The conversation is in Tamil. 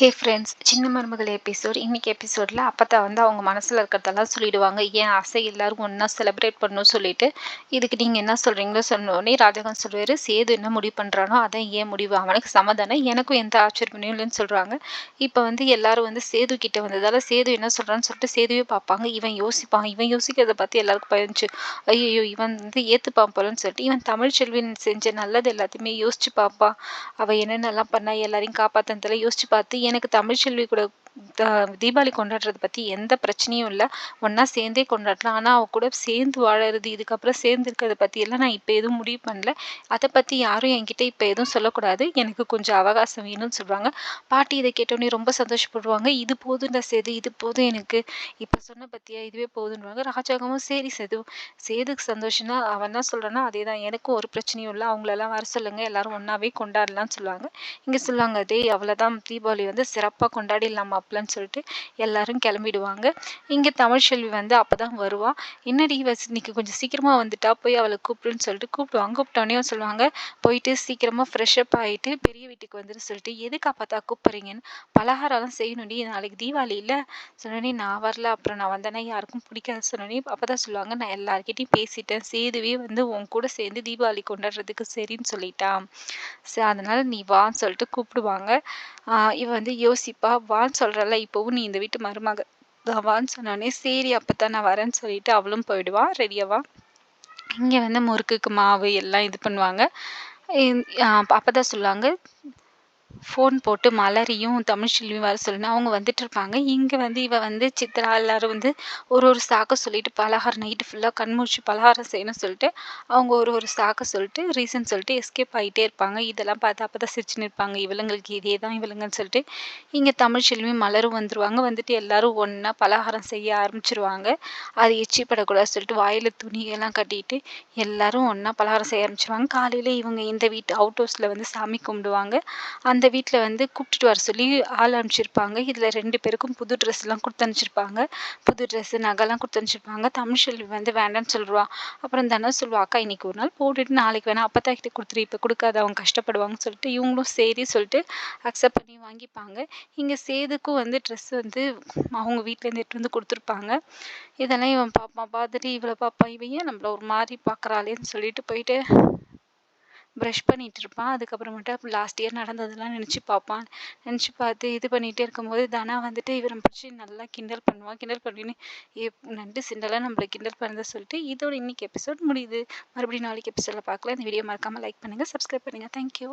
ஹே ஃப்ரெண்ட்ஸ், சின்ன மருமகள் எபிசோட். இன்னைக்கு எபிசோடில் அப்பத்தா வந்து அவங்க மனசில் இருக்கிறதெல்லாம் சொல்லிடுவாங்க. ஏன் ஆசை எல்லாரும் ஒன்றா செலிப்ரேட் பண்ணணும் சொல்லிட்டு, இதுக்கு நீங்கள் என்ன சொல்கிறீங்களோ சொன்னோடனே ராஜகாந்த் சொல்லுவார், சேது என்ன முடிவு பண்ணுறானோ அதான் ஏன் முடிவு, அவனுக்கு சமாதானம், எனக்கும் எந்த ஆச்சரியமும் இல்லைன்னு சொல்கிறாங்க. இப்போ வந்து எல்லாரும் வந்து சேது கிட்ட வந்ததால் சேது என்ன சொல்கிறான்னு சொல்லிட்டு சேதுவே பார்ப்பாங்க. இவன் யோசிப்பான், இவன் யோசிக்கிறத பார்த்து எல்லாருக்கும் பயந்துச்சு. ஐயோ, இவன் வந்து ஏற்றுப்பான் போலன்னு சொல்லிட்டு இவன் தமிழ்ச்செல்வின் செஞ்ச நல்லது எல்லாத்தையுமே யோசிச்சு பார்ப்பான். அவள் என்னென்னலாம் பண்ணா எல்லாரையும் காப்பாற்றினதெல்லாம் யோசிச்சு பார்த்து எனக்கு தமிழ்ச்செல்வி கூட தீபாவளி கொண்டாடுறத பற்றி எந்த பிரச்சனையும் இல்லை, ஒன்றா சேர்ந்தே கொண்டாடலாம். ஆனால் அவ கூட சேர்ந்து வாழறது, இதுக்கப்புறம் சேர்ந்து இருக்கிறத பற்றியெல்லாம் நான் இப்போ எதுவும் முடிவு பண்ணல. அதை பற்றி யாரும் என்கிட்ட இப்போ எதுவும் சொல்லக்கூடாது, எனக்கு கொஞ்சம் அவகாசம் வேணும்னு சொல்லுவாங்க. பாட்டி இதை கேட்டோன்னே ரொம்ப சந்தோஷப்படுவாங்க. இது போதும்டா சேது, இது போதும் எனக்கு, இப்போ சொன்ன பற்றியா இதுவே போதுன்னுவாங்க. ராஜாங்கமும் சரி சேது, சேதுக்கு சந்தோஷம்னா அவன் என்ன சொல்கிறான்னா அதே தான், எனக்கும் ஒரு பிரச்சனையும் இல்லை, அவங்களெல்லாம் வர சொல்லுங்கள், எல்லாரும் ஒன்றாவே கொண்டாடலாம்னு சொல்லுவாங்க. இங்கே சொல்லுவாங்க, டேய் அவ்வளோதான், தீபாவளி வந்து சிறப்பாக கொண்டாடிடலாம் மாப்ளன்னு சொல்லிட்டு எல்லாரும் கிளம்பிடுவாங்க. இங்கே தமிழ்ச்செல்வி வந்து அப்போ தான் வருவா. என்னடி இன்னைக்கு கொஞ்சம் சீக்கிரமாக வந்துட்டா, போய் அவளை கூப்பிடுன்னு சொல்லிட்டு கூப்பிடுவாங்க. கூப்பிட்டோன்னே சொல்லுவாங்க, போயிட்டு சீக்கிரமாக ஃப்ரெஷ்அப் ஆகிட்டு பெரிய வீட்டுக்கு வந்துட்டு சொல்லிட்டு, எதுக்கு அப்போ தான் கூப்பிட்றீங்கன்னு, பலகாரம்லாம் செய்யணும்டி, நாளைக்கு தீபாவளி இல்லை சொன்னோடனே, நான் வரல, அப்புறம் நான் வந்தேன்னா யாருக்கும் பிடிக்காது சொன்னோடனே அப்போ தான் சொல்லுவாங்க, நான் எல்லார்கிட்டையும் பேசிட்டேன், சேதுவே வந்து உன் கூட சேர்ந்து தீபாவளி கொண்டாடுறதுக்கு சரின்னு சொல்லிட்டான், சரி அதனால நீ வான்னு சொல்லிட்டு கூப்பிடுவாங்க. இவ வந்து யோசிப்பா, வான்னு சொல்கிறல்ல, இப்போவும் நீ இந்த வீட்டு மருமக தான் வான்னு சொன்னோடனே, சரி அப்போ தான் நான் வரேன்னு சொல்லிட்டு அவளும் போயிடுவா, ரெடியாவா. இங்கே வந்து முறுக்குக்கு மாவு எல்லாம் இது பண்ணுவாங்க. அப்போ தான் சொல்லுவாங்க, ஃபோன் போட்டு மலரையும் தமிழ்ச்செல்வியும் வர சொல்லணும். அவங்க வந்துட்டு இருப்பாங்க. இங்கே வந்து இவ வந்து சித்ரா எல்லாரும் வந்து ஒரு சாக்க சொல்லிட்டு பலகாரம் நைட்டு ஃபுல்லாக கண்முழிச்சு பலகாரம் செய்யணும்னு சொல்லிட்டு அவங்க ஒரு சாக்க சொல்லிட்டு ரீசன் சொல்லிட்டு எஸ்கேப் ஆகிட்டே இருப்பாங்க. இதெல்லாம் பார்த்து அப்போ தான் சிரிச்சுன்னு இருப்பாங்க, இவளுங்களுக்கு இதே தான் இவளுங்கன்னு சொல்லிட்டு. இங்கே தமிழ்ச்செல்வியும் மலரும் வந்துருவாங்க. வந்துட்டு எல்லாரும் ஒன்றா பலகாரம் செய்ய ஆரம்பிச்சிருவாங்க. அது எச்சிப்படக்கூடாது சொல்லிட்டு வாயில் துணியெல்லாம் கட்டிட்டு எல்லாரும் ஒன்றா பலகாரம் செய்ய ஆரம்பிச்சிருவாங்க. காலையில் இவங்க இந்த வீட்டு அவுட் ஹவுஸில் வந்து சாமி கும்பிடுவாங்க. அந்த வீட்டில் வந்து கூப்பிட்டுட்டு வர சொல்லி ஆள் அனுப்பிச்சிருப்பாங்க. இதில் 2 பேருக்கும் புது ட்ரெஸ்லாம் கொடுத்து அனுப்பிச்சிருப்பாங்க. புது ட்ரெஸ்ஸு நகைலாம் கொடுத்து அனுப்பிச்சிருப்பாங்க. தமிழ்ச்செல்வி வந்து வேண்டான்னு சொல்லுவா. அப்புறம் தனம் சொல்லுவா, அக்கா இன்னைக்கு ஒரு நாள் போட்டுட்டு நாளைக்கு வேணா அப்பத்தா கிட்ட கொடுத்துரு, இப்போ கொடுக்காத அவங்க கஷ்டப்படுவாங்கன்னு சொல்லிட்டு இவங்களும் சரி சொல்லிட்டு அக்செப்ட் பண்ணி வாங்கிப்பாங்க. இங்கே சேதுக்கும் வந்து ட்ரெஸ் வந்து அவங்க வீட்டிலேருந்து எடுத்து வந்து கொடுத்துருப்பாங்க. இதெல்லாம் இவன் பார்ப்பான். பார்த்துட்டு இவளை பார்ப்பான், இவன் ஏன் நம்மள ஒரு மாதிரி பார்க்குறாளேன்னு சொல்லிட்டு போயிட்டு ப்ரஷ் பண்ணிட்டு இருப்பான். அதுக்கப்புறமேட்டு லாஸ்ட் இயர் நடந்ததெல்லாம் நினச்சி பார்ப்பான். நினச்சி பார்த்து இது பண்ணிகிட்டே இருக்கும்போது தனா வந்துட்டு இவரை பிடிச்சி நல்லா கிண்டல் பண்ணுவான். கிண்டல் பண்ணின்னு நண்டு சிண்டலாக நம்மளை கிண்டல் பண்ணதை சொல்லிட்டு இதோட இன்னைக்கு எபிசோட் முடியுது. மறுபடியும் நாளைக்கு எபிசோடில் பார்க்கலாம். இந்த வீடியோ மறக்காமல் லைக் பண்ணுங்கள், சப்ஸ்கிரைப் பண்ணுங்கள். தேங்க்யூ.